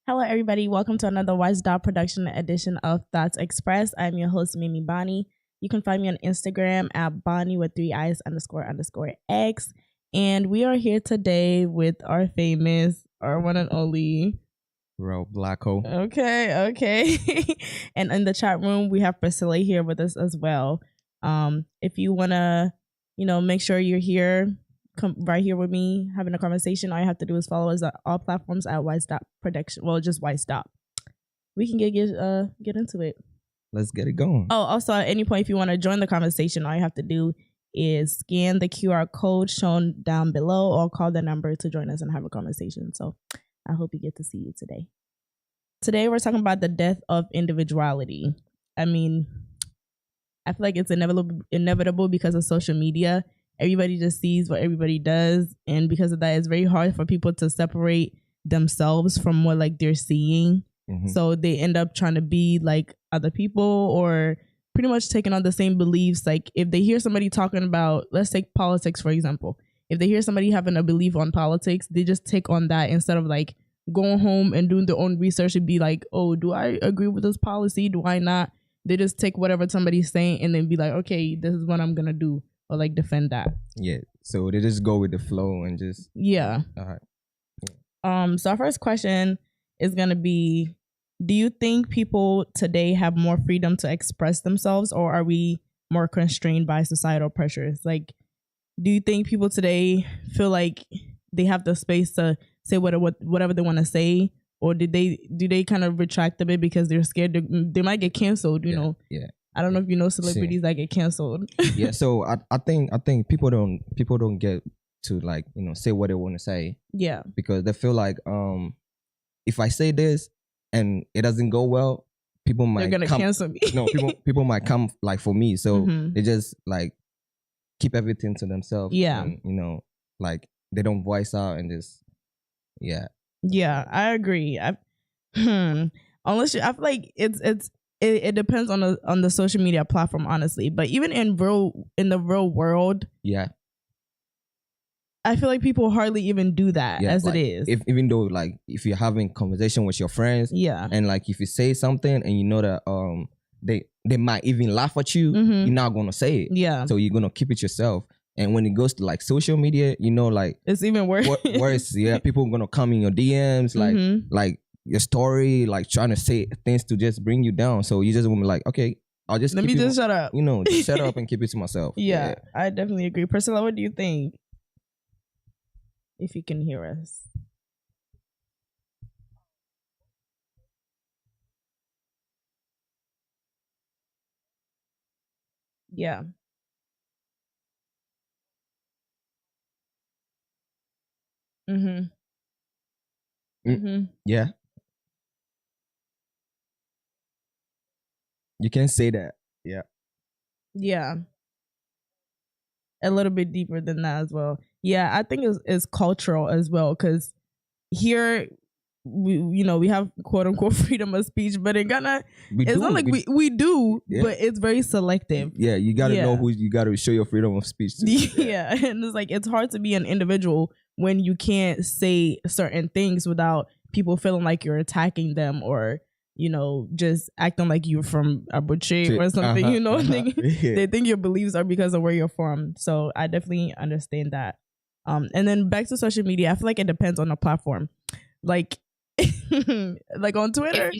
Hello, everybody. Welcome to another Wyattsdot production edition of Thoughts Expressed. I'm your host, Mimi Bonnie. You can find me on Instagram at Bonnie with 3 eyes _ X. And we are here today with our famous, our one and only Real Blacko. Okay. And in the chat room, we have Priscilla here with us as well. If you want to, make sure you're here, come right here with me, having a conversation. All you have to do is follow us at all platforms at Wyattsdot Production. Well, just Wyattsdot. We can get into it. Let's get it going. Oh, also at any point, if you want to join the conversation, all you have to do is scan the QR code shown down below or call the number to join us and have a conversation. So I hope you get to see you today. Today, we're talking about the death of individuality. I mean, I feel like it's inevitable because of social media. Everybody just sees what everybody does. And because of that, it's very hard for people to separate themselves from what like they're seeing. Mm-hmm. So they end up trying to be like other people or pretty much taking on the same beliefs. Like if they hear somebody talking about, let's take politics, for example. If they hear somebody having a belief on politics, they just take on that instead of like going home and doing their own research and be like, oh, do I agree with this policy? Do I not? They just take whatever somebody's saying and then be like, okay, this is what I'm going to do. Or like defend that. Yeah. So they just go with the flow and just. Yeah. All right. Yeah. So our first question is going to be, do you think people today have more freedom to express themselves or are we more constrained by societal pressures? Like, do you think people today feel like they have the space to say whatever they want to say? Or do they kind of retract a bit because they're scared they might get canceled, you know? Yeah. I don't know if you know celebrities that get canceled. Yeah, so I think people don't get to like, say what they want to say. Yeah. Because they feel like if I say this and it doesn't go well, people might they're gonna cancel me. No, people might come like for me. So they just like keep everything to themselves. Yeah. And, like they don't voice out and just Yeah, I agree. Unless I feel like it depends on the social media platform, honestly. But even in the real world, I feel like people hardly even do that as like, it is. Even though like if you're having conversation with your friends, and like if you say something and you know that they might even laugh at you, you're not gonna say it. Yeah. So you're gonna keep it yourself. And when it goes to like social media, like it's even worse. Worse, yeah. People are gonna come in your DMs, like your story, like trying to say things to just bring you down. So you just want to be like, okay, I'll just shut up. Just shut up and keep it to myself. Yeah, I definitely agree. Priscilla, what do you think? If you can hear us. Yeah. Yeah. You can say that. Yeah. Yeah. A little bit deeper than that as well. Yeah, I think it's cultural as well because here we have quote unquote freedom of speech, but in Ghana not like we do, but it's very selective. Yeah, you gotta know who you gotta show your freedom of speech to. Yeah, and it's like it's hard to be an individual when you can't say certain things without people feeling like you're attacking them or just acting like you're from Abuche or something. They think your beliefs are because of where you're from. So I definitely understand that. And then back to social media, I feel like it depends on the platform. Like like on Twitter.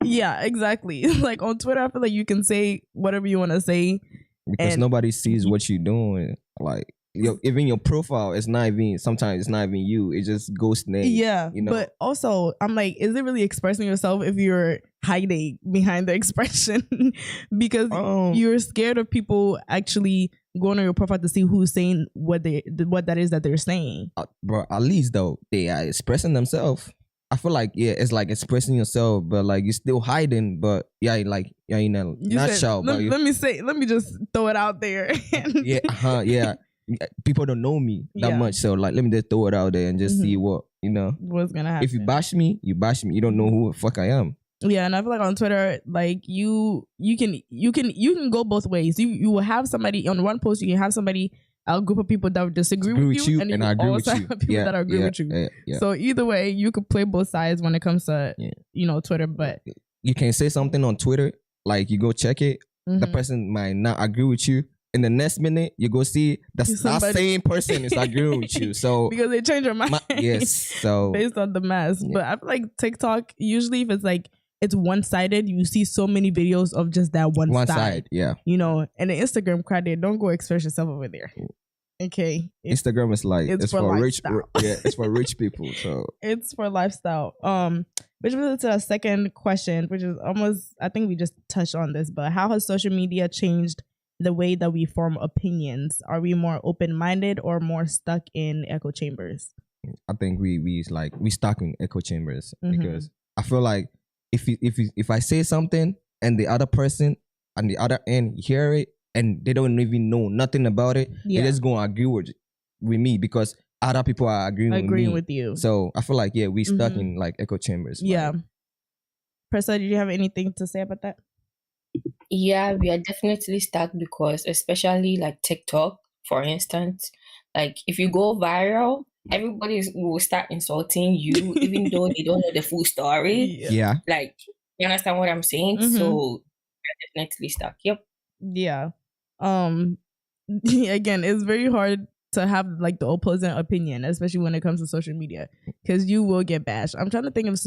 Yeah, exactly. Like on Twitter, I feel like you can say whatever you want to say because nobody sees what you're doing. Like even your profile, sometimes it's not even you. It just ghost name. Yeah, but also I'm like, is it really expressing yourself if you're hiding behind the expression because you're scared of people actually going on your profile to see who's saying what that is that they're saying? Bro, at least though they are expressing themselves. I feel like it's like expressing yourself, but like you're still hiding. But let me just throw it out there. Yeah. people don't know me that much. So like, let me just throw it out there and just see what, what's gonna happen. If you bash me, you bash me. You don't know who the fuck I am. Yeah, and I feel like on Twitter, like you can go both ways. You will have somebody on one post, you can have somebody, a group of people that would disagree with you, and I agree with you. People that agree with you. So either way, you could play both sides when it comes to Twitter. But you can say something on Twitter, like you go check it, the person might not agree with you. In the next minute, you go see that same person is agreeing with you. So because they change your mind, yes. So based on the mass, but I feel like TikTok, usually if it's like it's one-sided, you see so many videos of just that one side. Yeah, and the Instagram crowd, they don't go express yourself over there. Okay, Instagram is like it's for rich. Yeah, it's for rich people. So it's for lifestyle. Which brings us to a second question, which is almost, I think we just touched on this, but how has social media changed the way that we form opinions? Are we more open-minded or more stuck in echo chambers? I think we stuck in echo chambers because I feel like if I say something and the other person on the other end hear it and they don't even know nothing about it, they're just gonna agree with me because other people are agreeing with you. So I feel like we stuck in like echo chambers. Yeah. Presa, did you have anything to say about that? Yeah, we are definitely stuck because especially like TikTok, for instance, like if you go viral, everybody will start insulting you even though they don't know the full story. Yeah. Like, you understand what I'm saying? So we're definitely stuck. Yep. Yeah. Again, it's very hard to have like the opposing opinion, especially when it comes to social media, because you will get bashed. I'm trying to think of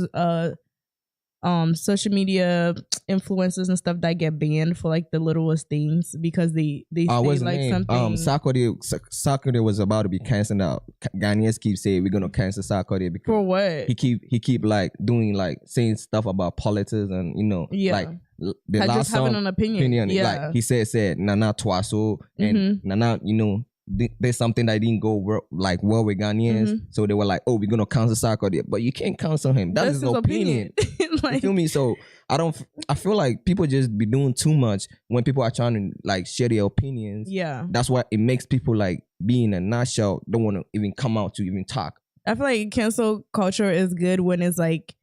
social media influencers and stuff that get banned for like the littlest things because they say like something. Sarkodie was about to be cancelled out. Ghanaians keep saying we're gonna cancel Sarkodie because for what? He keep like doing like saying stuff about politics and like the last just having an opinion. Like he said Nana Twaso and Nana there's something that didn't go well with Ghanaians, so they were like, "Oh, we're gonna cancel Sarkodie," but you can't cancel him. That's his opinion. Like, you feel me? So I feel like people just be doing too much when people are trying to like share their opinions. Yeah, that's why it makes people like be in a nutshell, don't want to even come out to even talk. I feel like cancel culture is good when it's like,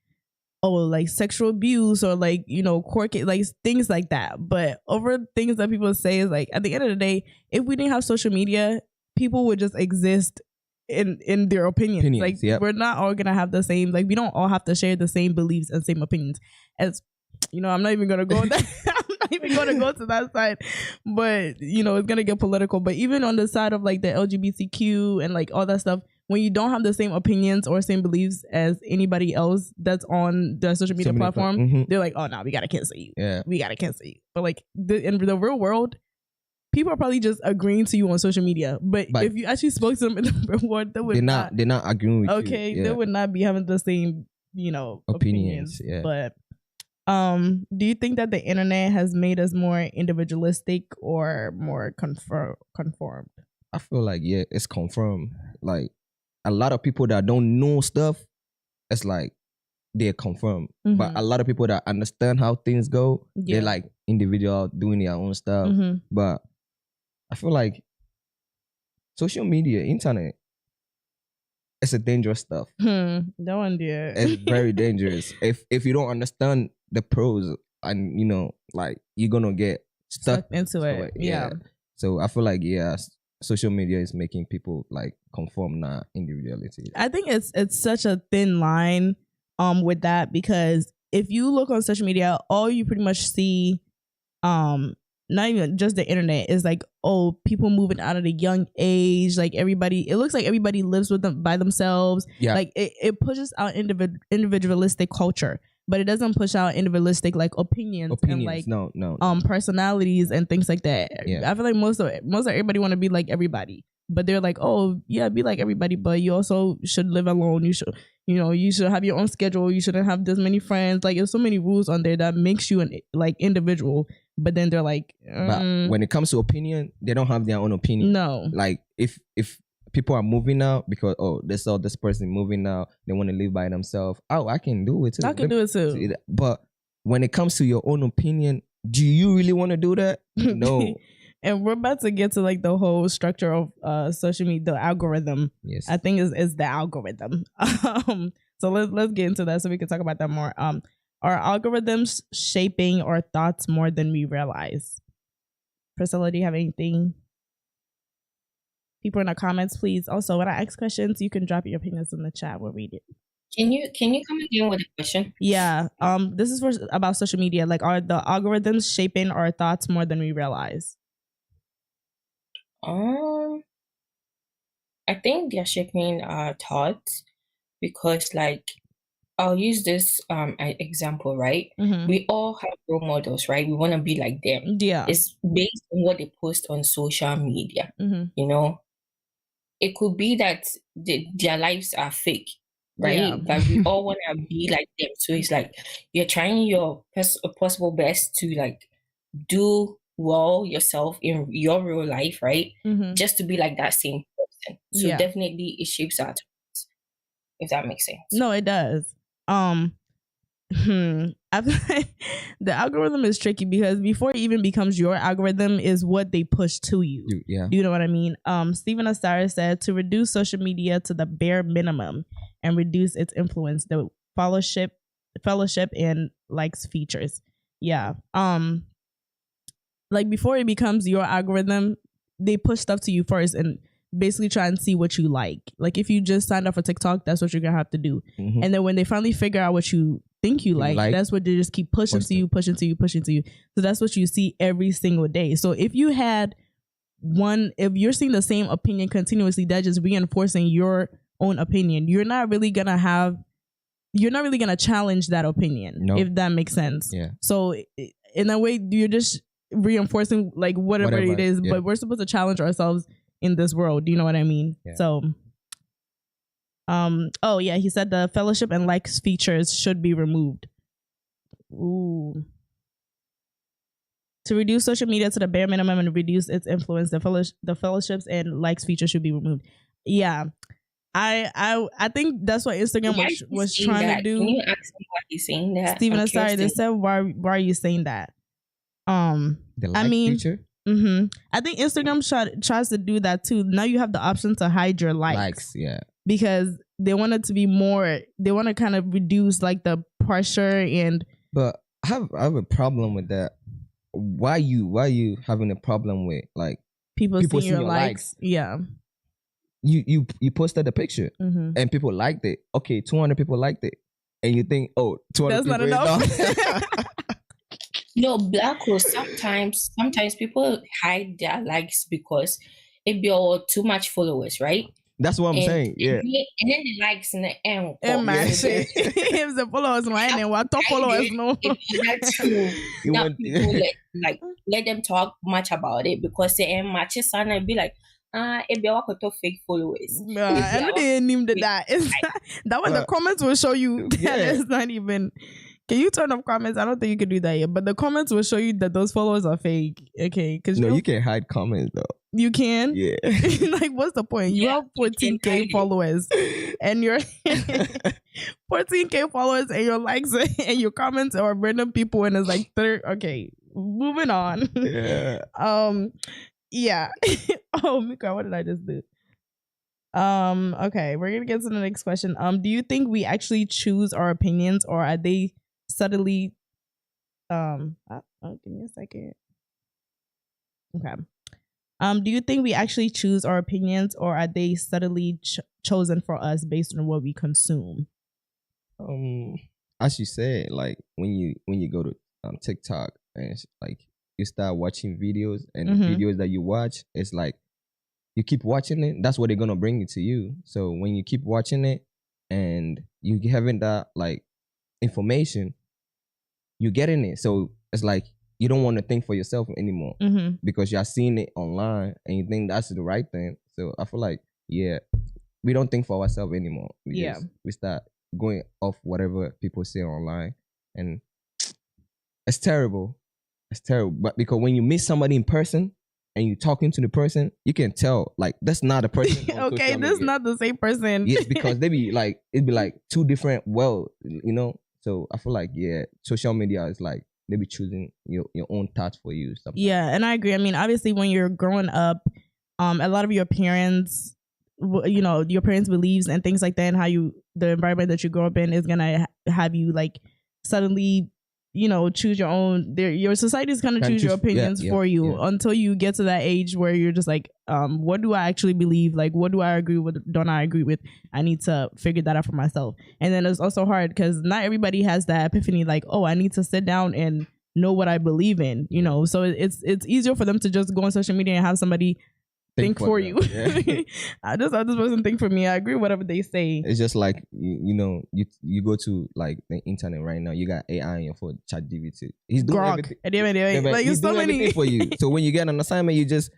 like sexual abuse or like, court, like things like that. But over things that people say is like, at the end of the day, if we didn't have social media, people would just exist in their opinions. Like we're not all gonna have the same, like we don't all have to share the same beliefs and same opinions. As I'm not even gonna go on that. I'm not even gonna go to that side. But it's gonna get political. But even on the side of like the LGBTQ and like all that stuff, when you don't have the same opinions or same beliefs as anybody else that's on the social media platform, they're like, oh no, we gotta cancel you. Yeah, we gotta cancel you. But like in the real world, people are probably just agreeing to you on social media. But if you actually spoke to them in the real world, they're not agreeing with you. Okay, they would not be having the same opinions. Yeah. But do you think that the internet has made us more individualistic or more conformed? I feel like it's confirmed. Like a lot of people that don't know stuff, it's like they're confirmed. But a lot of people that understand how things go, they're like individual doing their own stuff. But I feel like social media, internet, it's a dangerous stuff. Don't do It's very dangerous. If you don't understand the pros and like you're gonna get stuck into it. Yeah. So I feel like social media is making people like conform, not individuality. I think it's such a thin line with that, because if you look on social media, all you pretty much see, not even just the internet, is like, people moving out at a young age. Like it looks like everybody lives with them by themselves. Yeah. Like it pushes out individualistic culture, but it doesn't push out individualistic like opinions and like no. personalities and things like that. Yeah. I feel like most of everybody want to be like everybody, but they're like, be like everybody, but you also should live alone. You should, you should have your own schedule. You shouldn't have this many friends. Like there's so many rules on there that makes you an like individual. But then they're like, but when it comes to opinion, they don't have their own opinion. No. Like if people are moving out because they saw this person moving out, they want to live by themselves. I can do it too. I can do it too. But when it comes to your own opinion, do you really want to do that? No. And we're about to get to like the whole structure of social media, the algorithm. Yes. I think is the algorithm. So let's get into that so we can talk about that more. Are algorithms shaping our thoughts more than we realize? Priscilla, do you have anything? People in the comments, please. Also, when I ask questions, you can drop your opinions in the chat. We'll read it. Can you come again with a question? Yeah. This is about social media. Like, are the algorithms shaping our thoughts more than we realize? I think they're shaping our thoughts because, like, I'll use this example, right? Mm-hmm. We all have role models, right? We want to be like them. Yeah. It's based on what they post on social media. Mm-hmm. You know, it could be that their lives are fake, right? Yeah. But we all want to be like them. So it's like you're trying your possible best to like do well yourself in your real life, right? Mm-hmm. Just to be like that same person. So Yeah. definitely it shapes our thoughts, if that makes sense. No, it does. I feel like the algorithm is tricky because before it even becomes your algorithm is what they push to you. Yeah. Do you know what I mean? Stephen Asara said to reduce social media to the bare minimum and reduce its influence, the fellowship and likes features. Yeah. Like before it becomes your algorithm, they push stuff to you first and basically try and see what you like. Like if you just signed up for TikTok, that's what you're gonna have to do. Mm-hmm. And then when they finally figure out what you think you like, that's what they just keep pushing to you. So that's what you see every single day. So if you had if you're seeing the same opinion continuously, that's just reinforcing your own opinion. You're not really gonna challenge that opinion, if that makes sense. Yeah. So in that way, you're just reinforcing like whatever it is, but we're supposed to challenge ourselves in this world. Do you know what I mean? Yeah. So oh yeah, he said the fellowship and likes features should be removed. Ooh. To reduce social media to the bare minimum and reduce its influence, the fellowships and likes features should be removed. Yeah. I think that's what Instagram was trying to do. Can you ask me why he's saying that? Steven, I'm sorry, they said why are you saying that? The like feature? Mm-hmm. I think Instagram tries to do that too. Now you have the option to hide your likes. Yeah. Because they want it to be more, they want to kind of reduce like the pressure and. But I have a problem with that. Why you having a problem with like people seeing your likes? Yeah. You posted a picture and people liked it. Okay, 200 people liked it. And you think, oh, 200 that's people not enough. No, black hole. Sometimes people hide their likes because it be all too much followers, right? That's what I'm saying. Yeah. And then the likes in the end. If the followers mine and what top followers no. That's true. Not people let them talk much about it because the end matches and be like, it be all fake followers. I know they named that. That one the comments will show you that it's not even. Can you turn off comments? I don't think you can do that yet. But the comments will show you that those followers are fake. Okay, because you can't hide comments though. You can. Yeah. Like, what's the point? You have 14K followers, and you're 14K followers, and your likes and your comments are random people, and it's like okay, moving on. Yeah. Yeah. Oh my God, what did I just do? Okay, we're gonna get to the next question. Do you think we actually choose our opinions, or are they subtly give me a second. Okay. Do you think we actually choose our opinions, or are they subtly chosen for us based on what we consume? As you said, like when you go to TikTok and it's like you start watching videos and the videos that you watch, it's like you keep watching it, that's what they're gonna bring it to you. So when you keep watching it and you having that like information, you're getting it. So it's like you don't want to think for yourself anymore because you're seeing it online and you think that's the right thing. So I feel like we don't think for ourselves anymore. We start going off whatever people say online, and it's terrible. It's terrible. But because when you meet somebody in person and you talking to the person, you can tell like that's not a person. Okay, this is not the same person. Yes, because it'd be like two different worlds, you know. So I feel like social media is like maybe choosing your own path for you. Sometimes. Yeah, and I agree. I mean, obviously, when you're growing up, a lot of your parents, your parents' beliefs and things like that, and how the environment that you grow up in is gonna have you like suddenly, choose your own. Your society is gonna choose your opinions for you until you get to that age where you're just like, what do I actually believe? Like, what do I agree with? Don't I agree with? I need to figure that out for myself. And then it's also hard because not everybody has that epiphany. Like, oh, I need to sit down and know what I believe in. So it's easier for them to just go on social media and have somebody think for you. Yeah. I just have this person think for me. I agree with whatever they say. It's just like you go to like the internet right now. You got AI on your phone, ChatGPT. He's doing everything. Like he's doing everything for you. So when you get an assignment, you just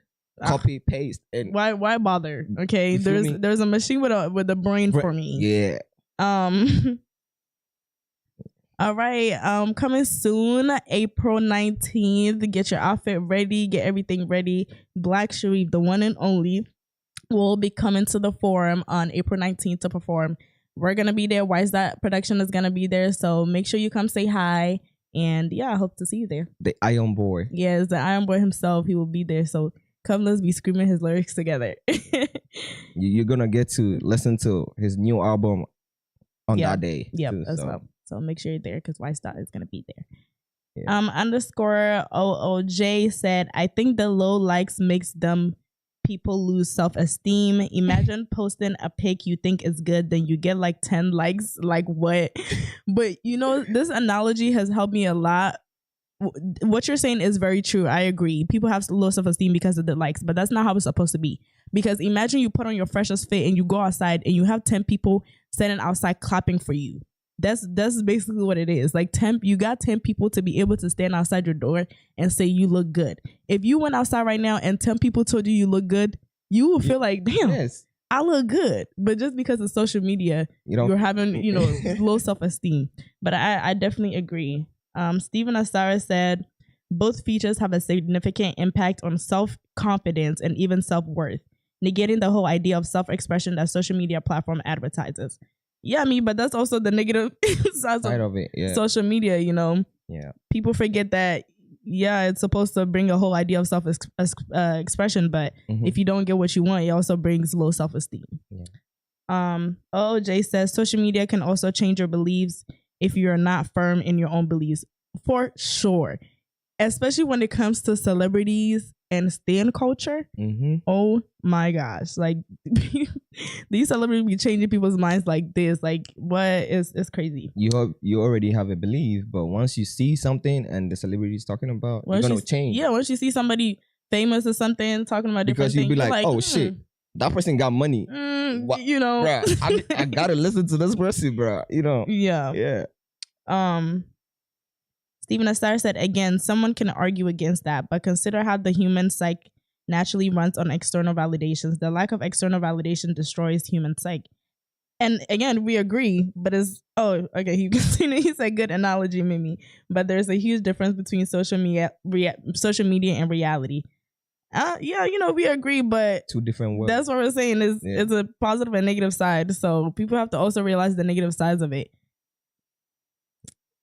copy paste. And why bother? Okay, there's a machine with a brain for me. Yeah. All right, coming soon, April 19th. Get your outfit ready, get everything ready. Black Sharif, the one and only, will be coming to the forum on April 19th to perform. We're going to be there. Wyattsdot production is going to be there. So make sure you come say hi. And yeah, I hope to see you there. The Iron Boy. Yes, the Iron Boy himself. He will be there. So come, let's be screaming his lyrics together. You're going to get to listen to his new album on that day. Yep, as well. So make sure you're there because Wyattsdot is going to be there. Yeah. Underscore OOJ said, I think the low likes makes them people lose self-esteem. Imagine posting a pic you think is good, then you get like 10 likes. Like what? But this analogy has helped me a lot. What you're saying is very true. I agree. People have low self-esteem because of the likes, but that's not how it's supposed to be. Because imagine you put on your freshest fit and you go outside and you have 10 people standing outside clapping for you. That's basically what it is. Like you got 10 people to be able to stand outside your door and say you look good. If you went outside right now and 10 people told you look good, you will feel like, damn, I look good. But just because of social media, you're having, low self-esteem. But I definitely agree. Stephen Asara said, both features have a significant impact on self-confidence and even self-worth, negating the whole idea of self-expression that social media platform advertises. Yeah, but that's also the negative side of it. Yeah. Social media, Yeah. People forget that, it's supposed to bring a whole idea of self-expression, but if you don't get what you want, it also brings low self-esteem. Yeah. OJ says, social media can also change your beliefs if you're not firm in your own beliefs. For sure. Especially when it comes to celebrities and stan culture. Oh my gosh. Like these celebrities be changing people's minds like this. Like what is crazy. You already have a belief, but once you see something and the celebrity is talking about, you're gonna change. Yeah, once you see somebody famous or something talking about different things, you'll be like, oh shit, that person got money. Bruh, I gotta listen to this person, bro. Yeah. Stephen Astar said, again, someone can argue against that, but consider how the human psyche naturally runs on external validations. The lack of external validation destroys human psyche. And again, we agree, but he continued. He said, good analogy, Mimi. But there's a huge difference between social media and reality. We agree, but two different worlds. That's what we're saying is it's a positive and negative side. So people have to also realize the negative sides of it.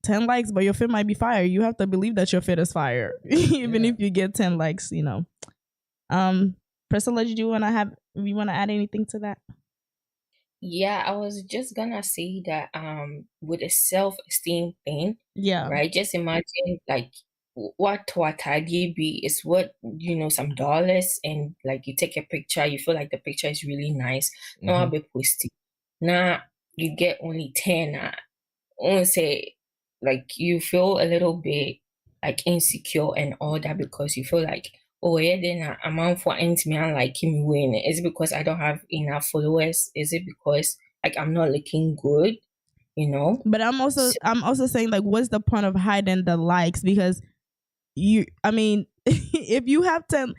10 likes, but your fit might be fire. You have to believe that your fit is fire, even if you get 10 likes. Priscilla, do you want to add anything to that? Yeah, I was just gonna say that with a self-esteem thing, right? Just imagine like what idea be is what some dollars, and like you take a picture, you feel like the picture is really nice. No, I'll be posting. Now you get only 10. I won't say. Like you feel a little bit like insecure and all that because you feel like, oh yeah, then I'm for me and like him win. Is it because I don't have enough followers? Is it because like I'm not looking good? But I'm also saying like, what's the point of hiding the likes? Because if you have 10,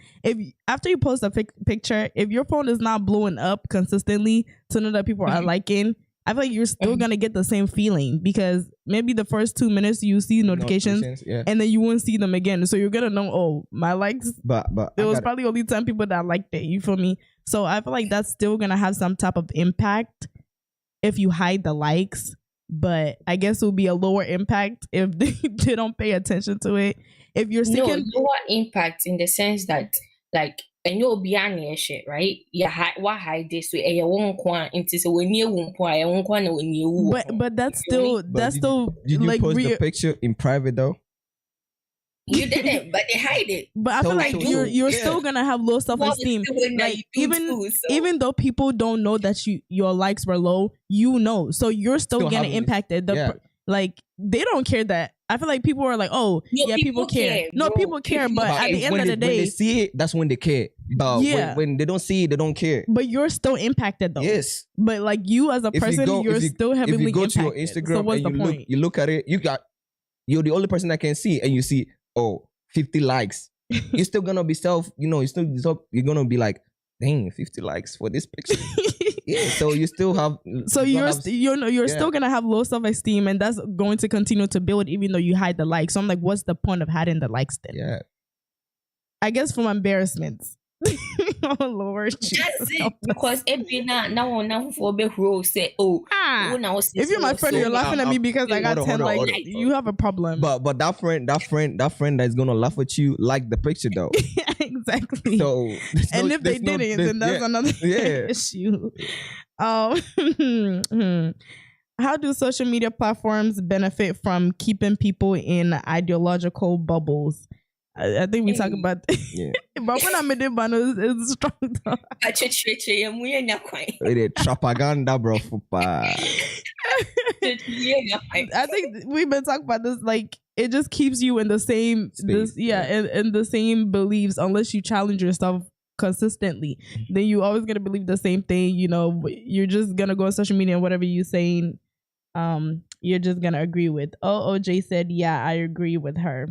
after you post a picture, if your phone is not blowing up consistently to know that people are liking, I feel like you're still gonna get the same feeling because maybe the first 2 minutes you see notifications and then you won't see them again. So you're gonna know, oh, my likes. But there was probably only 10 people that liked it. You feel me? So I feel like that's still gonna have some type of impact if you hide the likes. but I guess it will be a lower impact if they don't pay attention to it. If you're seeking lower impact in the sense that like and you'll be on shit, right? Yeah, what hide this way? You won't want into so when you won't want, I won't want when you. But that's still Did you like post the picture in private though? You didn't, but they hide it. But I feel like you're still gonna have low self-esteem. Like even though people don't know that your likes were low, you know, so you're still getting impacted. Like they don't care that. I feel like people are like, oh, yeah, people care. No, people care, but at the end of the day, when they see it, that's when they care. But when they don't see it, they don't care. But you're still impacted though. Yes. But like you as a person, you're still heavily impacted. If you go to your Instagram so what's and the point? You look at it, you're the only person that can see, and you see, 50 likes. You're still gonna be you're gonna be like, dang, 50 likes for this picture. Yeah, so you still have. So you're still gonna have low self-esteem, and that's going to continue to build even though you hide the likes. So I'm like, what's the point of hiding the likes then? Yeah, I guess from embarrassment. Oh Lord, that's it. Because now for big role say, if you're my friend, you're laughing at me because I got 10 likes. You have a problem. But that friend that's gonna laugh at you like the picture though. Exactly. So if they didn't, then that's another issue. How do social media platforms benefit from keeping people in ideological bubbles? I think we talk about but when I'm in the it's strong though. Propaganda, bro. I think we've been talking about this, like it just keeps you in the same in the same beliefs unless you challenge yourself consistently. Then you always gonna believe the same thing, you're just gonna go on social media and whatever you're saying, you're just gonna agree with. OJ said, yeah, I agree with her.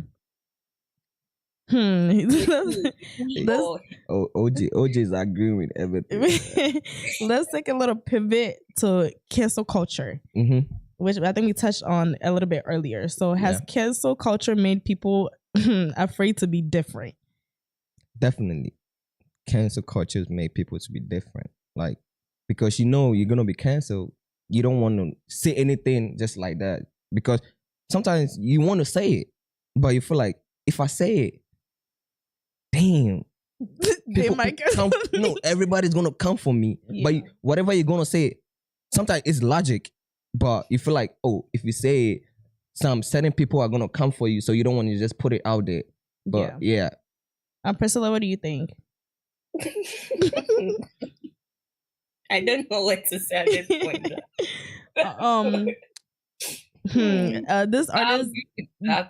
OJ is agreeing with everything. Let's take a little pivot to cancel culture, which I think we touched on a little bit earlier. So has cancel culture made people afraid to be different? Definitely. Cancel culture has made people to be different. Like, because you're gonna be canceled, you don't want to say anything just like that. Because sometimes you want to say it, but you feel like if I say it, damn, they might come. No, everybody's gonna come for me. Yeah. But whatever you're gonna say, sometimes it's logic, but you feel like, if you say it, some certain people are gonna come for you, so you don't want to just put it out there. But yeah. Priscilla, what do you think? I don't know what to say at this point. This artist.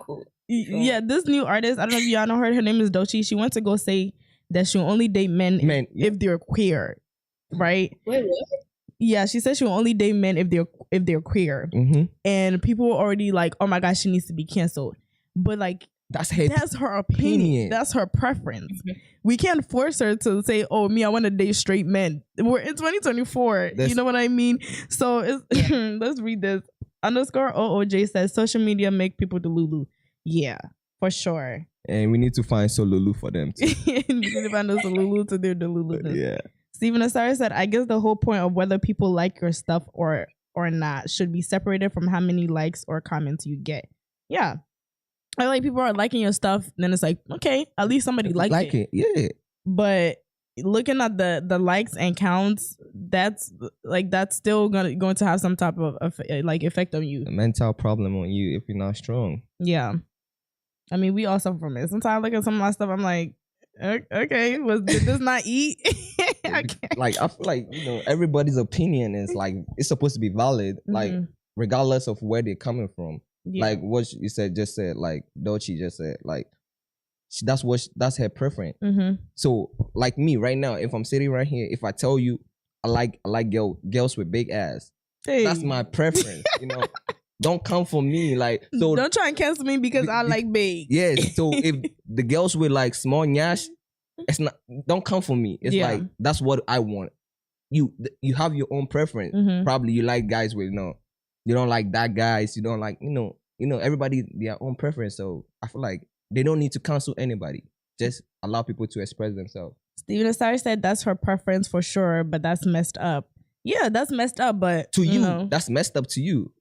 Cool. Yeah, this new artist, I don't know if y'all know her name is Doechii. She went to go say that she'll only date men if they're queer, right? Wait, what? Yeah, she said she'll only date men if they're queer. And people were already like, oh my gosh, she needs to be canceled. But like, that's her opinion. That's her preference. We can't force her to say, oh, me, I want to date straight men. We're in 2024. You know what I mean? So let's read this. _OOJ says, social media make people delulu. Yeah, for sure. And we need to find Solulu for them too. We need to find a Solulu to their delulu. Yeah. Stephen Asari said, I guess the whole point of whether people like your stuff or not should be separated from how many likes or comments you get. Yeah. I like people are liking your stuff, then it's like, okay, at least somebody liked it. Yeah. But looking at the likes and counts, that's still going to have some type of effect on you. A mental problem on you if you're not strong. Yeah. I mean, we all suffer from it. Sometimes I look at some of my stuff, I'm like, okay, did this not eat? Like, I feel like, everybody's opinion is like, it's supposed to be valid, like, regardless of where they're coming from. Yeah. Like what you just said, like Doechii just said, like, that's her preference. So, like me right now, if I'm sitting right here, if I tell you I like girls with big ass, that's my preference, Don't come for me, like, so don't try and cancel me because I like big. Yes. So if the girls with like small nyash, it's not. Don't come for me. It's like that's what I want. You have your own preference. Probably you like guys with you don't like that guys. You don't like everybody their own preference. So I feel like they don't need to cancel anybody. Just allow people to express themselves. Stephen Asari said that's her preference for sure, but that's messed up. Yeah, that's messed up, but to you, know. that's messed up to you.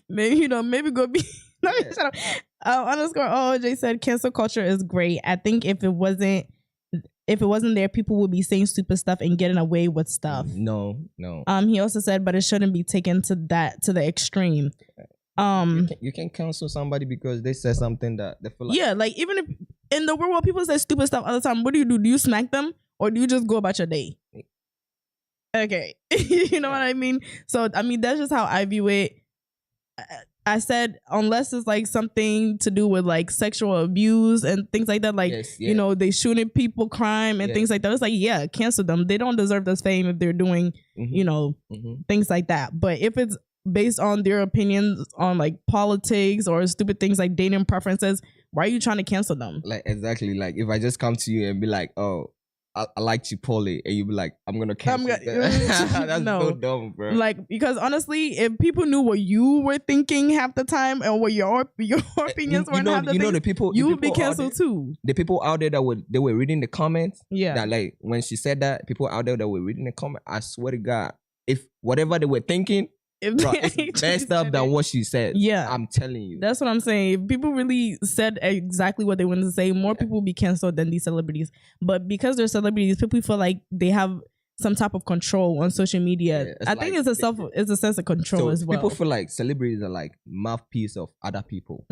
Maybe maybe go be. Let me shut up. Underscore OJ said cancel culture is great. I think if it wasn't there, people would be saying stupid stuff and getting away with stuff. No. He also said, but it shouldn't be taken to the extreme. You can cancel somebody because they said something that they feel like. Yeah, like even if in the real world people say stupid stuff all the time, what do? Do you smack them or do you just go about your day? Okay. You know what I mean? So I mean that's just how I view it. I said unless it's like something to do with like sexual abuse and things like that, like you know, they shooting people, crime and things like that. It's like, yeah, cancel them. They don't deserve this fame if they're doing, you know, things like that. But if it's based on their opinions on like politics or stupid things like dating preferences, why are you trying to cancel them? Like exactly, like if I just come to you and be like, oh, I like Chipotle, and you be like, I'm gonna cancel that. That's so dumb, bro. Like, because honestly, if people knew what you were thinking half the time and what your opinions were, half the time, the people, you would be canceled too. The people out there that they were reading the comments, that like when she said that, people out there that were reading the comment, I swear to God, if whatever they were thinking, bro, it's messed up than what she said. Yeah, I'm telling you. That's what I'm saying. If people really said exactly what they wanted to say, more people will be canceled than these celebrities. But because they're celebrities, people feel like they have some type of control on social media. I think it's a sense of control as well. People feel like celebrities are like mouthpiece of other people.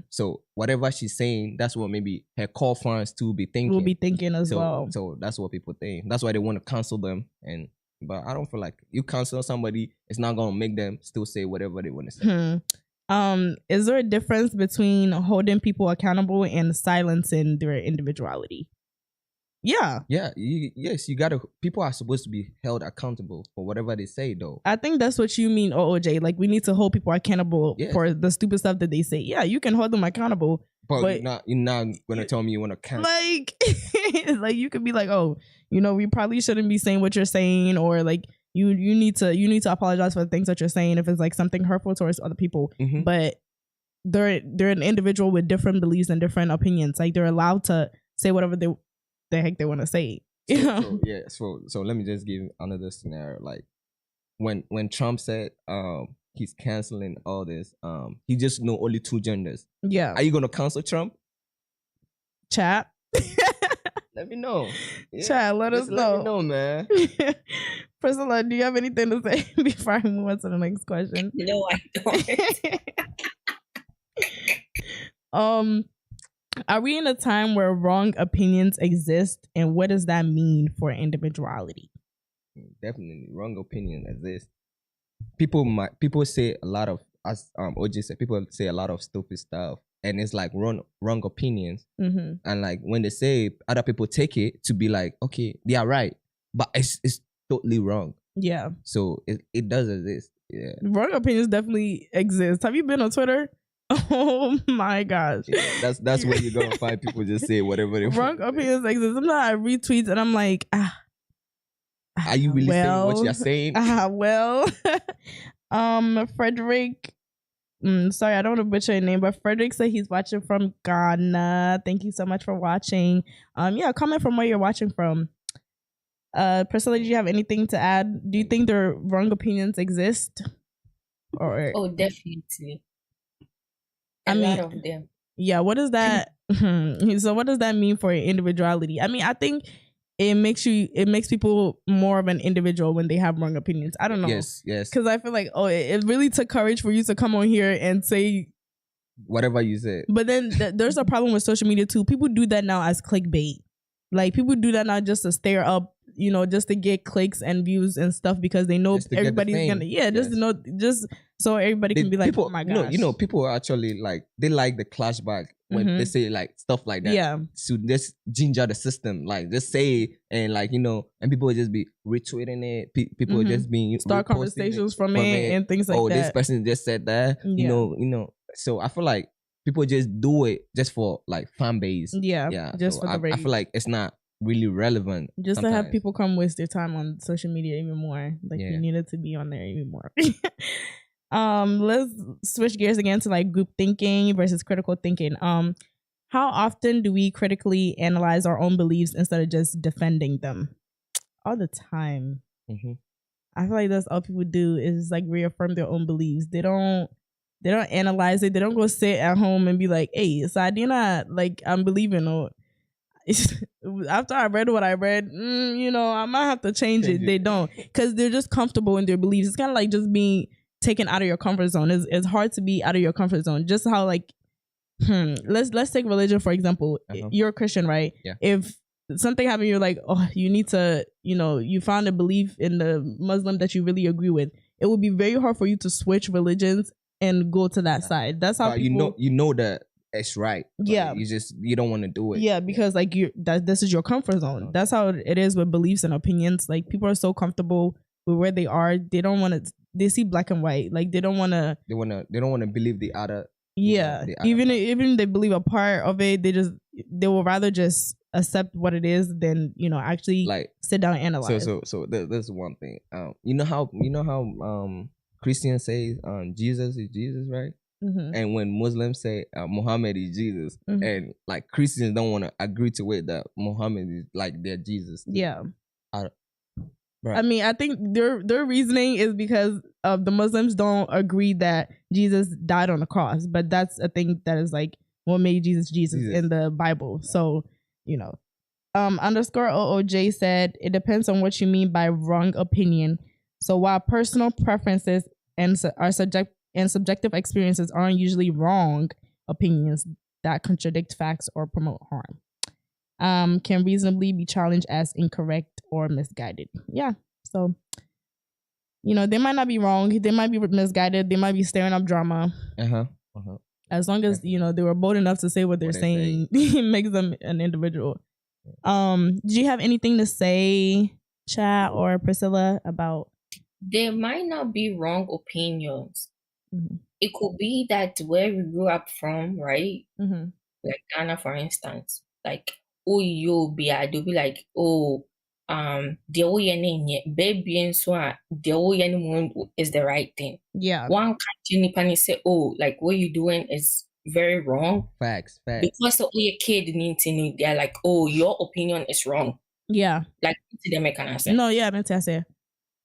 So whatever she's saying, that's what maybe her core fans too be thinking. Will be thinking as well. So that's what people think. That's why they want to cancel them. But I don't feel like you cancel somebody, it's not gonna make them still say whatever they want to say. Is there a difference between holding people accountable and silencing their individuality? Yeah. Yes, you gotta. People are supposed to be held accountable for whatever they say, though. I think that's what you mean, OJ. Like we need to hold people accountable for the stupid stuff that they say. Yeah, you can hold them accountable. But you're not gonna tell me you want to cancel. Like, like you could be like, oh, you know, we probably shouldn't be saying what you're saying, or like you need to apologize for the things that you're saying if it's like something hurtful towards other people. But they're an individual with different beliefs and different opinions. Like they're allowed to say whatever the heck they want to say. You know? So let me just give another scenario. Like when Trump said he's canceling all this, he just know only 2 genders. Yeah. Are you gonna cancel Trump? Chat. Let me know. Chat, let us know. Let me know, man. Priscilla, do you have anything to say before I move on to the next question? No, I don't. Are we in a time where wrong opinions exist, and what does that mean for individuality? Definitely, wrong opinions exist. People say a lot of, as OJ said, people say a lot of stupid stuff, and it's like wrong opinions. And like when they say, other people take it to be like, okay, they are right, but it's totally wrong. Yeah. So it does exist. Yeah. Wrong opinions definitely exist. Have you been on Twitter? Oh my gosh. Yeah, that's where you're gonna find people just say whatever they want. Wrong opinions exist. Sometimes I read tweets and I'm like, are you really saying what you're saying? Frederick, sorry, I don't want to butcher your name, but Frederick said he's watching from Ghana. Thank you so much for watching. Comment from where you're watching from. Priscilla, did you have anything to add? Do you think their wrong opinions exist? Oh, definitely. A lot of them. Yeah, what is that? So what does that mean for your individuality? I mean, I think it makes people more of an individual when they have wrong opinions. I don't know. Yes. Because I feel like, it really took courage for you to come on here and say whatever you said. But then there's a problem with social media too. People do that now as clickbait. Like people do that now just to stir up, just to get clicks and views and stuff because they know everybody's gonna just so everybody can be like, oh my gosh. People are actually like, they like the clashback when they say like stuff like that. Yeah. So just ginger the system, like just say and like and people will just be retweeting it. People will just be start conversations from it and things like that. Oh, this person just said that. Yeah. So I feel like people just do it just for like fan base. Yeah. Just for the rage. I feel like it's not really relevant. Just sometimes. To have people come waste their time on social media even more. Like you needed to be on there even more. Let's switch gears again to like group thinking versus critical thinking. How often do we critically analyze our own beliefs instead of just defending them? All the time. I feel like that's all people do is like reaffirm their own beliefs. They don't analyze it. They don't go sit at home and be like, hey, Sadina, like I'm believing, or after I read what I read, I might have to change it. They don't, because they're just comfortable in their beliefs. It's kind of like just being taken out of your comfort zone. It's hard to be out of your comfort zone. Just how like, let's take religion for example. You're a Christian, right? Yeah. If something happened, you're like, oh, you need to, you found a belief in the Muslim that you really agree with. It would be very hard for you to switch religions and go to that side. That's how people, you know that it's right. Yeah, you don't want to do it. Yeah, because like this is your comfort zone. That's how it is with beliefs and opinions. Like people are so comfortable with where they are. They don't want to. They see black and white. Like they don't want to. They don't want to believe the other. Yeah, even if they believe a part of it, they will rather just accept what it is than actually like sit down and analyze. So that's one thing. You know how Christians say Jesus is Jesus, right? Mm-hmm. And when Muslims say Muhammad is Jesus, mm-hmm. and like Christians don't want to agree to it that Muhammad is like their Jesus. Yeah. I mean, I think their reasoning is because the Muslims don't agree that Jesus died on the cross, but that's a thing that is like what made Jesus in the Bible. So, underscore OOJ said, it depends on what you mean by wrong opinion. So while personal preferences and subjective experiences aren't usually wrong opinions that contradict facts or promote harm, can reasonably be challenged as incorrect or misguided. Yeah. So, they might not be wrong. They might be misguided. They might be stirring up drama. As long as, they were bold enough to say what they're saying, it makes them an individual. Do you have anything to say, Chad or Priscilla, about? There might not be wrong opinions. Mm-hmm. It could be that where we grew up from, right? Mm-hmm. Like Ghana, for instance, like, oh, you'll be like, oh, the way baby and so on, the way is the right thing. Yeah. One country say, oh, like what you're doing is very wrong. Facts. Because the way a kid needs to, they're like, oh, your opinion is wrong. Yeah. Like to them, I can say. No, yeah, I say.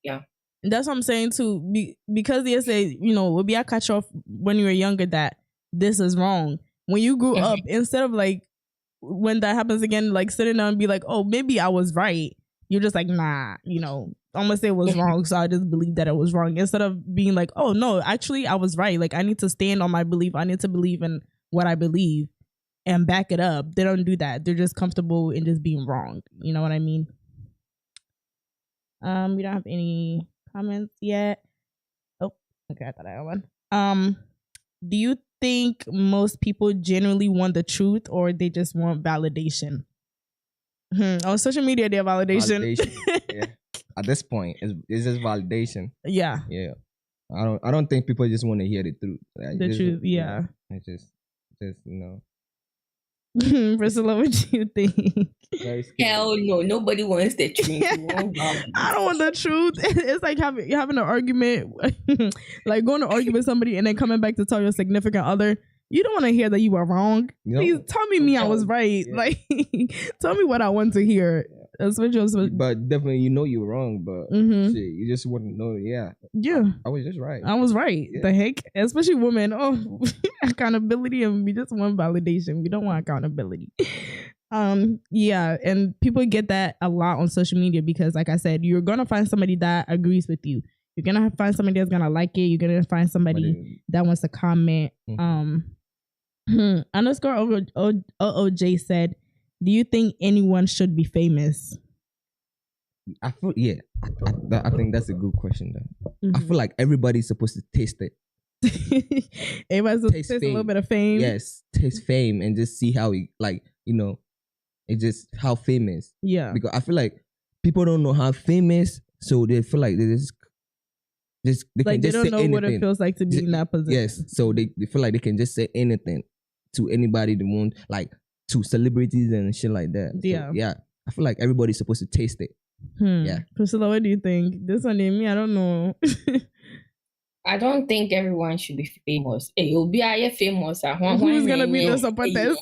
Yeah. That's what I'm saying too. Because they say, we'll be a catch off when you were younger that this is wrong. When you grew up, instead of like when that happens again, like sitting down and be like, oh, maybe I was right. You're just like, nah, I'm gonna say it was wrong, so I just believe that it was wrong. Instead of being like, oh no, actually I was right. Like I need to stand on my belief. I need to believe in what I believe and back it up. They don't do that. They're just comfortable in just being wrong. You know what I mean? We don't have any comments yet. Oh, okay, I thought I had one. Do you think most people generally want the truth or they just want validation? On social media, they're validation. Yeah. At this point, it's just validation. Yeah. Yeah. I don't think people just want to hear the truth. The truth, yeah. It's just Priscilla, what do you think? Hell no, nobody wants the truth. I don't want the truth. It's like having an argument, like going to argue with somebody and then coming back to tell your significant other, you don't want to hear that you were wrong. Please tell me I was right. Yeah. Like, tell me what I want to hear. But definitely, you were wrong. But shit, you just want to know. Yeah. I was just right. I was right. Yeah. The heck, especially women. Oh, accountability, and we just want validation. We don't want accountability. Yeah, and people get that a lot on social media because, like I said, you're gonna find somebody that agrees with you. You're gonna find somebody that's gonna like it. You're gonna find somebody that wants to comment. Underscore OOJ said, do you think anyone should be famous? I think that's a good question though. I feel like everybody's supposed to taste it. Everybody's supposed to taste a little bit of fame. Yes, taste fame and just see how it's just how famous. Yeah. Because I feel like people don't know how famous, so they feel like they they don't know what it feels like to be in that position. Yes, so they feel like they can just say anything to anybody they want, like to celebrities and shit like that. Yeah. So, yeah. I feel like everybody's supposed to taste it. Yeah. Priscilla, what do you think? This one in me, I don't know. I don't think everyone should be famous. You'll be famous. Who's gonna be the supporters?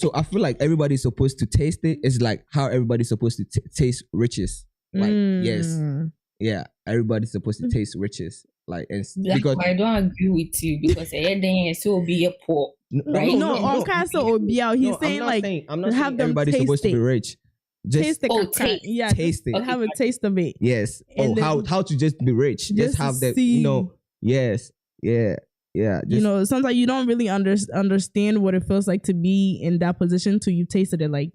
So I feel like everybody's supposed to taste it. It's like how everybody's supposed to taste riches. Like yes. Yeah, everybody's supposed to taste riches. Like, and because I don't agree with you because then still be a poor. Right? No, he's saying like I'm not saying everybody's supposed to be rich. Just taste. Yeah, taste it. Okay, have a taste of it. Yes. And how to just be rich. Just have that, yes. Yeah. Yeah. Sometimes you don't really understand what it feels like to be in that position till you've tasted it. Like,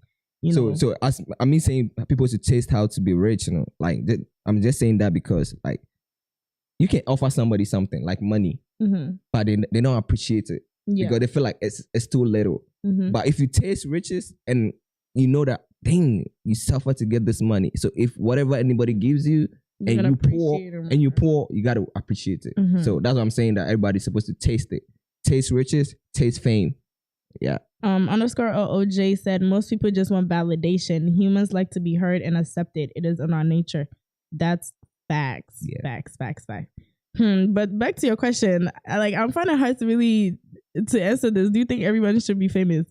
So I mean saying people should taste how to be rich, like I'm just saying that because like you can offer somebody something like money, but they don't appreciate it because they feel like it's too little. But if you taste riches and you know that, dang, you suffer to get this money. So if whatever anybody gives you and you pour, you got to appreciate it. So that's what I'm saying, that everybody's supposed to taste it. Taste riches, taste fame. Yeah. Underscore OJ said, most people just want validation. Humans like to be heard and accepted. It is in our nature. That's facts. Yeah. Facts. But back to your question, I'm finding it hard to answer this. Do you think everyone should be famous?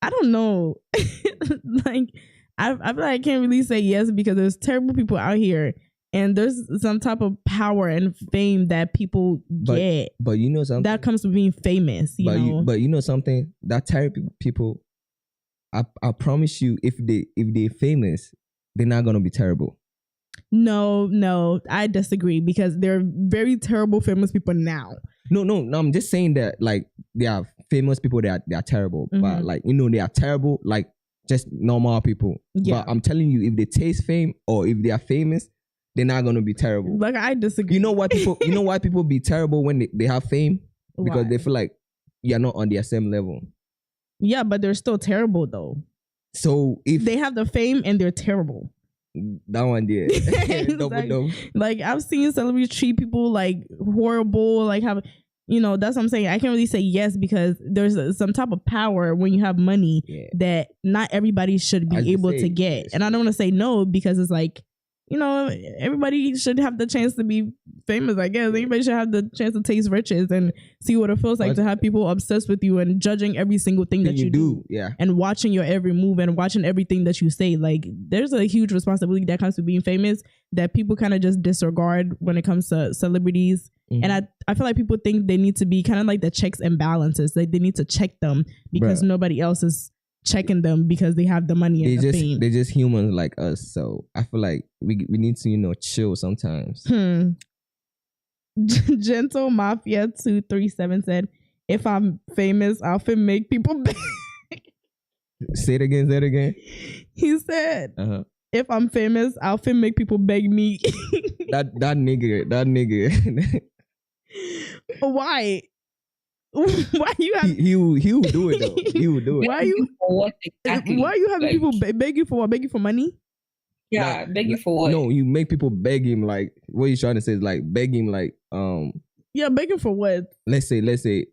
I don't know. I feel like I can't really say yes because there's terrible people out here, and there's some type of power and fame that people get. But you know something that comes with being famous. But you know something, that terrible people, I promise you, if they're famous, they're not gonna be terrible. No, I disagree because there are very terrible famous people now. No, I'm just saying that like they are famous people, they are terrible, but like they are terrible like just normal people. Yeah. But I'm telling you, if they taste fame or if they are famous, they're not gonna be terrible. Like, I disagree. You know why people be terrible when they have fame? Because they feel like you're not on their same level. Yeah, but they're still terrible though. So if they have the fame and they're terrible. That one did. Like I've seen celebrities treat people like horrible, like have that's what I'm saying. I can't really say yes because there's some type of power when you have money that not everybody should be able to get. And I don't want to say no because it's like, everybody should have the chance to be famous, I guess. Everybody should have the chance to taste riches and see what it feels like to have people obsessed with you and judging every single thing that you do. Yeah. And watching your every move and watching everything that you say. Like, there's a huge responsibility that comes to being famous that people kind of just disregard when it comes to celebrities. And I feel like people think they need to be kind of like the checks and balances. Like, they need to check them because nobody else is checking them because they have the money and the fame. They're just humans like us. So I feel like we need to, chill sometimes. Gentle Mafia 237 said, if I'm famous, I'll make people beg. Say it again. He said, if I'm famous, I'll make people beg me. that nigga. Why? Why you have he will do it though. He will do it. Why you having people beg you for what? Beg you for money? Yeah, beg you for what? No, you make people beg him. Like, what he's trying to say is like beg him like yeah, begging for what? Let's say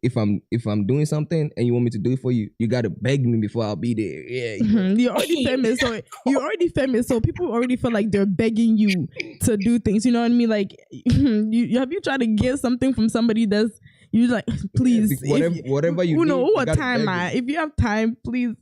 if I'm doing something and you want me to do it for you, you gotta beg me before I'll be there. Yeah, you're already famous, so people already feel like they're begging you to do things. You know what I mean? Like, have you tried to get something from somebody that's you like, please, whatever you need, what time if you have time, please.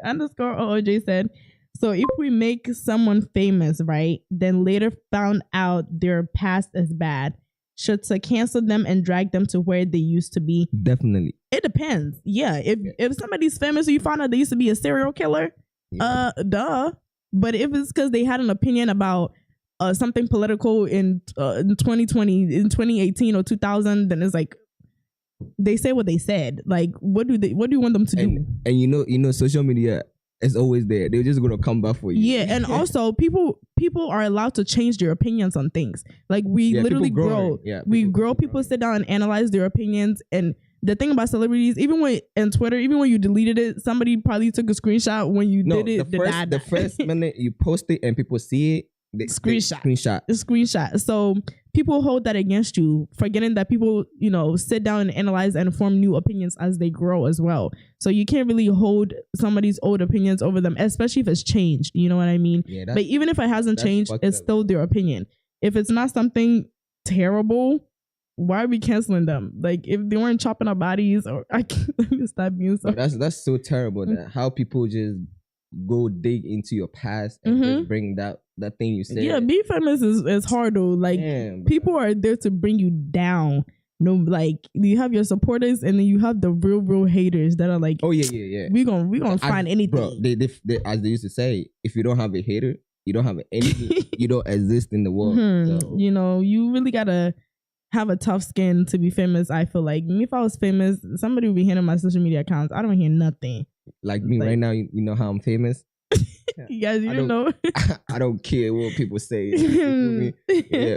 Underscore OJ said, so if we make someone famous, right, then later found out their past is bad, should to cancel them and drag them to where they used to be? Definitely. It depends. Yeah. If somebody's famous and you found out they used to be a serial killer, duh. But if it's because they had an opinion about something political in 2020, in 2018 or 2000, then it's like they say what they said. Like, what do you want them to do? And you know, social media is always there. They're just gonna come back for you. Yeah, and also people are allowed to change their opinions on things. Like, we literally grow. Yeah, we grow. People sit down and analyze their opinions. And the thing about celebrities, even when you deleted it, somebody probably took a screenshot when you did it. The first minute you post it and people see it, screenshot. So people hold that against you, forgetting that people, sit down and analyze and form new opinions as they grow as well. So you can't really hold somebody's old opinions over them, especially if it's changed. You know what I mean? Yeah, but even if it hasn't changed, it's still their opinion. If it's not something terrible, why are we canceling them? Like, if they weren't chopping our bodies, or I can't stop being so. That's so terrible. That how people just go dig into your past and just bring that thing you said. Yeah, being famous is hard though. Like, people are there to bring you down. No, like, you have your supporters and then you have the real haters that are like, oh yeah. We gonna find anything. Bro, they as they used to say, if you don't have a hater, you don't have anything. You don't exist in the world. So. You know, you really gotta have a tough skin to be famous. I feel like me, if I was famous, somebody would be hitting my social media accounts. I don't hear nothing. Like me right now, you know how I'm famous. You guys, you don't know. I don't care what people say. You feel me? Yeah.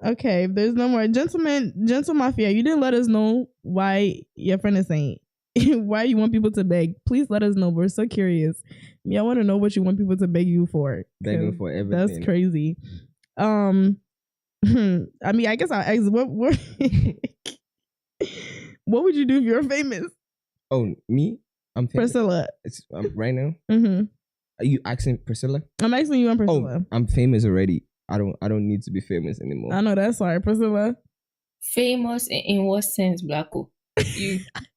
Okay, there's no more. Gentle Mafia, you didn't let us know why your friend is saying why you want people to beg. Please let us know. We're so curious. Yeah, I want to know what you want people to beg you for. Begging for everything. That's crazy. I mean, I guess I'll ask what what would you do if you're famous? Oh, me? I'm famous. Priscilla. Right now? Mm-hmm. Are you asking Priscilla? I'm asking you and Priscilla. Oh, I'm famous already. I don't need to be famous anymore. I know that's why, Priscilla. Famous in what sense, Blacko?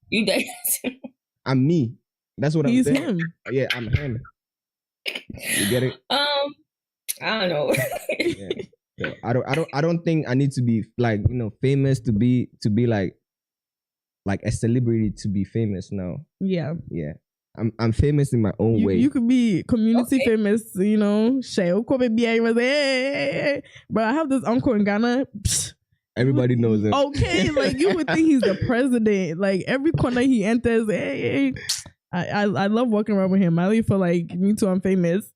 You guys. I'm me. That's what He's I'm saying. Him. Yeah, I'm him. You get it? I don't know. Yeah. So I don't think I need to be like, you know, famous to be like a celebrity to be famous now. Yeah. Yeah. I'm famous in my own way. You could be community famous, you know. But I have this uncle in Ghana. Everybody knows him. Okay, like you would think he's the president. Like every corner he enters, hey. I love walking around with him. I really feel like me too. I'm famous.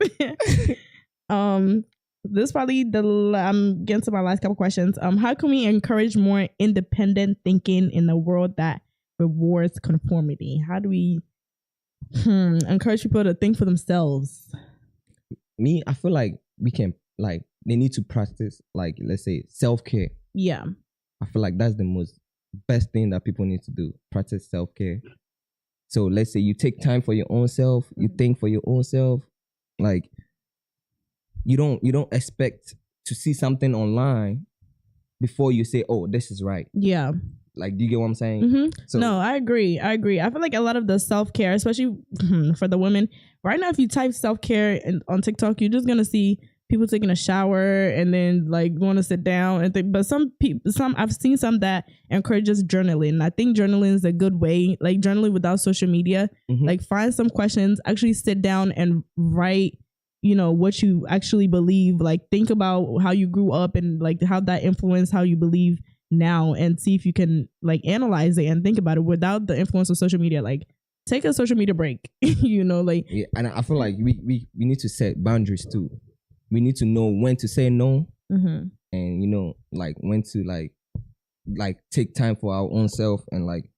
This probably I'm getting to my last couple questions. How can we encourage more independent thinking in a world that rewards conformity? How do we encourage people to think for themselves? Me, I feel like we can, like, they need to practice, like, let's say, self-care. Yeah. I feel like that's the best thing that people need to do. Practice self-care. So let's say you take time for your own self, you think for your own self. Like, you don't expect to see something online before you say, oh, this is right. Yeah. Like, do you get what I'm saying? Mm-hmm. So, no, I agree. I feel like a lot of the self-care, especially for the women, right now, if you type self-care on TikTok, you're just going to see people taking a shower and then like going to sit down and think. But some I've seen some that encourages journaling. I think journaling is a good way, like journaling without social media. Mm-hmm. Like find some questions, actually sit down and write, you know, what you actually believe. Like think about how you grew up and like how that influenced how you believe now, and see if you can like analyze it and think about it without the influence of social media. Like take a social media break. You know, like yeah. And I feel like we need to set boundaries too. We need to know when to say no, mm-hmm. and you know, like when to like take time for our own self and like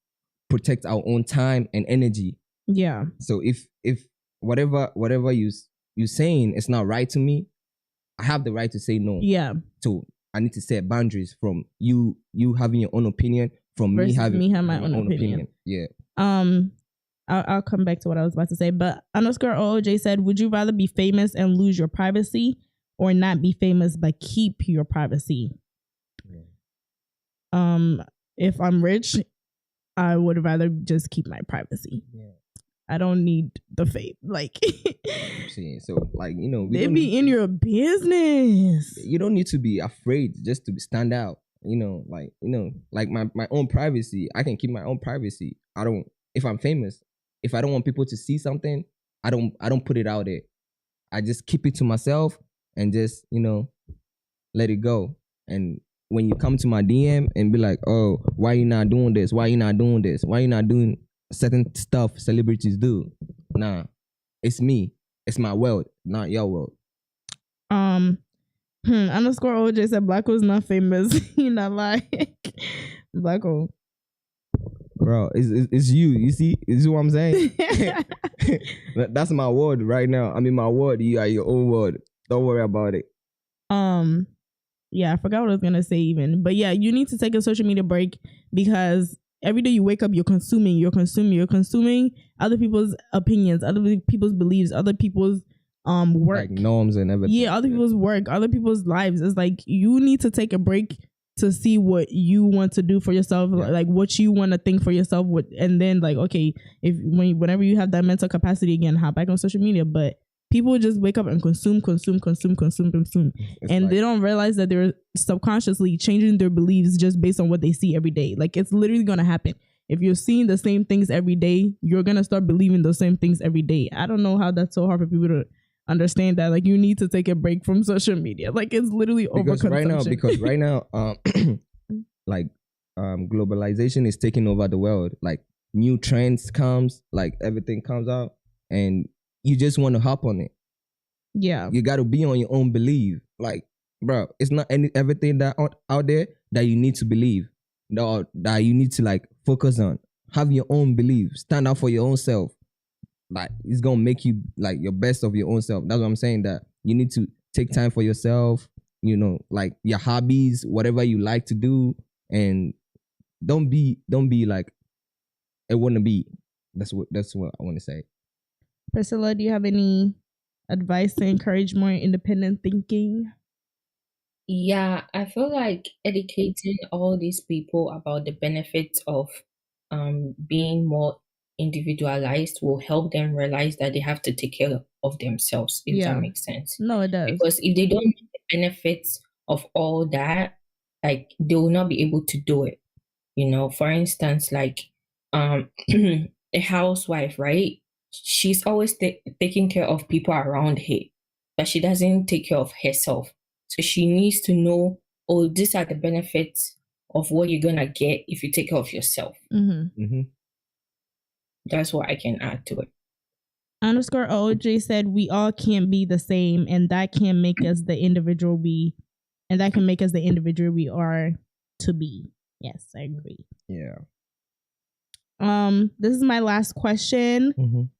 protect our own time and energy. Yeah. So if whatever you saying is not right to me, I have the right to say no. Yeah. So I need to set boundaries from you having your own opinion, from versus me having my own opinion. Yeah. I'll come back to what I was about to say, but _OJ said, would you rather be famous and lose your privacy or not be famous but keep your privacy? Yeah. If I'm rich, I would rather just keep my privacy. Yeah. I don't need the fame. Like, so like, you know, they be in your business. You don't need to be afraid just to stand out. You know, like my own privacy. I can keep my own privacy. If I'm famous, if I don't want people to see something, I don't put it out there. I just keep it to myself and just, you know, let it go. And when you come to my DM and be like, oh, why you not doing this? Why you not doing this? Why you not doing certain stuff celebrities do? Nah, it's me. It's my world, not your world. _OJ said Blacko's not famous. He not like Blacko. Bro, it's you. You see what I'm saying? That's my word right now. I mean, my word. You are your own word. Don't worry about it. Yeah, I forgot what I was gonna say even. But yeah, you need to take a social media break because every day you wake up, you're consuming other people's opinions, other people's beliefs, other people's work, like norms and everything. Yeah, other people's work, other people's lives. It's like you need to take a break to see what you want to do for yourself, like what you want to think for yourself, and then like, okay, whenever you have that mental capacity again, hop back on social media. But people just wake up and consume, and like, they don't realize that they're subconsciously changing their beliefs just based on what they see every day. Like, it's literally gonna happen. If you're seeing the same things every day, you're gonna start believing those same things every day. I don't know how that's so hard for people to understand that. Like, you need to take a break from social media. Like, it's literally overconsumption. Because right now, like, globalization is taking over the world. Like, new trends comes, like everything comes out, and you just want to hop on it. Yeah, you got to be on your own belief. Like, bro, it's not everything that out there that you need to believe, that you need to like focus on. Have your own belief. Stand out for your own self. Like, it's gonna make you like your best of your own self. That's what I'm saying. That you need to take time for yourself. You know, like your hobbies, whatever you like to do, and don't be like a wannabe. That's what I want to say. Priscilla, do you have any advice to encourage more independent thinking? Yeah, I feel like educating all these people about the benefits of being more individualized will help them realize that they have to take care of themselves, if that makes sense. No, it does. Because if they don't know the benefits of all that, like, they will not be able to do it. You know, for instance, like a housewife, right? She's always taking care of people around her, but she doesn't take care of herself. So she needs to know, oh, these are the benefits of what you're gonna get if you take care of yourself. That's what I can add to it. _OJ said, we all can't be the same, and that can make us the individual we are to be. Yes, I agree. Yeah. This is my last question.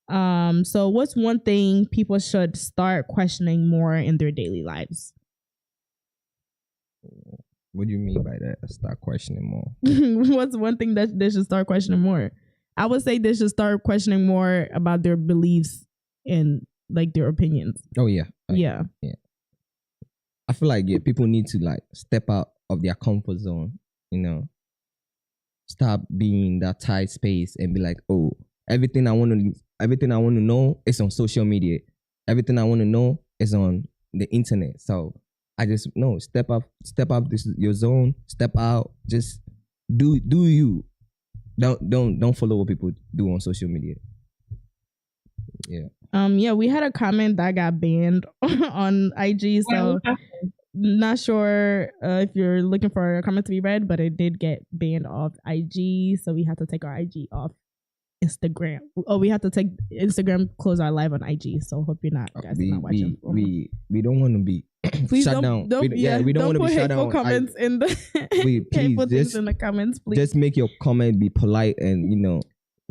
So what's one thing people should start questioning more in their daily lives? What do you mean by that? Start questioning more. What's one thing that they should start questioning more? I would say they should start questioning more about their beliefs and like their opinions. Oh yeah. Yeah. I feel like people need to like step out of their comfort zone, you know. Stop being that tight space and be like, oh, everything I want to know is on social media. Everything I want to know is on the internet. So I just step up. This is your zone. Step out. Just do you. Don't follow what people do on social media. Yeah. We had a comment that got banned on IG. So not sure if you're looking for a comment to be read, but it did get banned off IG. So we had to take our IG off Instagram. Oh, we have to take Instagram, close our live on IG. So hope you're not watching. We don't want to be please shut down. We don't want to be shut down. Comments in the please just in the comments, please. Just make your comment be polite and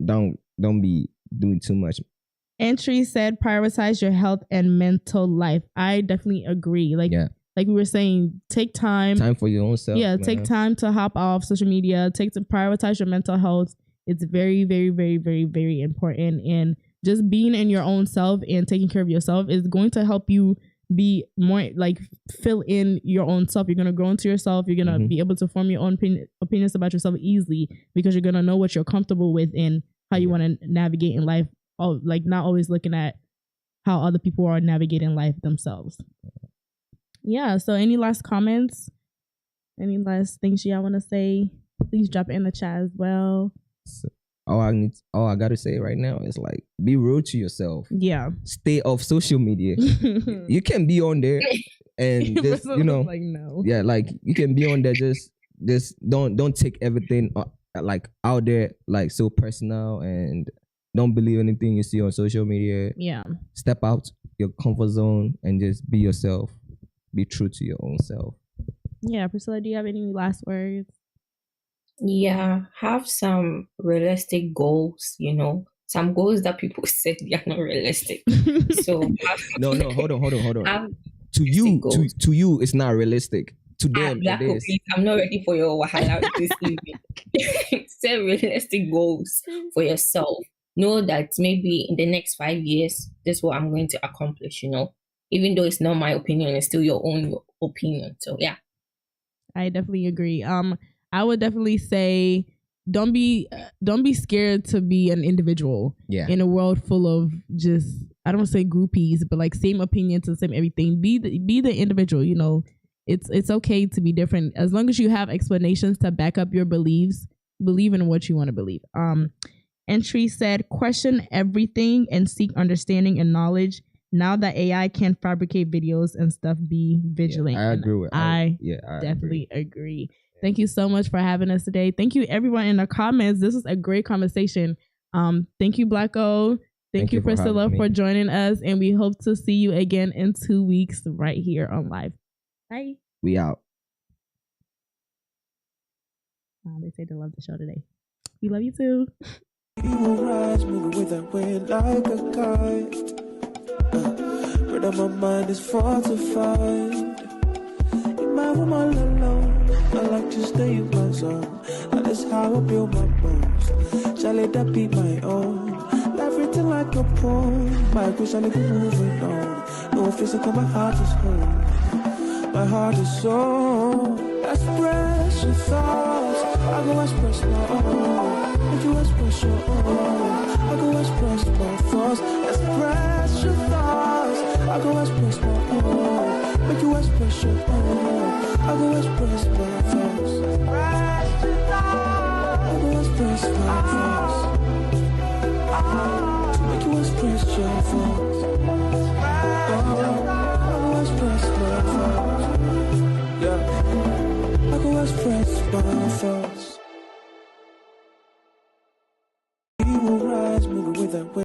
don't be doing too much. Entry said prioritize your health and mental life. I definitely agree. Like we were saying, take time for your own self. Yeah, take time to hop off social media. Prioritize your mental health. It's very, very, very, very, very important. And just being in your own self and taking care of yourself is going to help you be more like fill in your own self. You're going to grow into yourself. You're going to be able to form your own opinions about yourself easily because you're going to know what you're comfortable with and how you want to navigate in life. Like not always looking at how other people are navigating life themselves. Yeah. So any last comments? Any last things y'all want to say? Please drop it in the chat as well. So, all I gotta say right now is like be real to yourself. Yeah. Stay off social media. You can be on there and just like no. Yeah, like you can be on there. Just don't take everything like out there like so personal and don't believe anything you see on social media. Yeah. Step out your comfort zone and just be yourself. Be true to your own self. Yeah, Priscilla, do you have any last words? Yeah, have some realistic goals, some goals that people said they are not realistic. So no, hold on. To you, it's not realistic. To them, it is. I'm not ready for your wahala this evening. Set realistic goals for yourself. Know that maybe in the next 5 years, this is what I'm going to accomplish, Even though it's not my opinion, it's still your own opinion. So, yeah. I definitely agree. I would definitely say don't be scared to be an individual. Yeah. In a world full of just, I don't say groupies, but like same opinions and same everything. Be the individual. You know, it's okay to be different as long as you have explanations to back up your beliefs. Believe in what you want to believe. Entry said, question everything and seek understanding and knowledge. Now that AI can fabricate videos and stuff, be vigilant. Yeah, I agree with. I definitely agree. Thank you so much for having us today. Thank you everyone in the comments. This was a great conversation. Thank you, Blacko. Thank you, Priscilla, for joining us, and we hope to see you again in 2 weeks right here on live. Bye. We out. They say they love the show today. We love you too. You will rise, moving with that wind like a kite. But my mind is fortified. In my room all alone, I like to stay in my zone. And that's how I build my bones. Shall let that be my own? Life written like a poem. My wish shall be moving on. No physical, my heart is home. My heart is so. Express your thoughts. I go express my own. Make you express your own. I go express my thoughts. Express your thoughts. I go express my own. Make you express your own. I go express my thoughts. Express your thoughts. I go express my thoughts. Make you express your thoughts. I go express my thoughts. Yeah. I go express my thoughts. You will rise, moving with that way.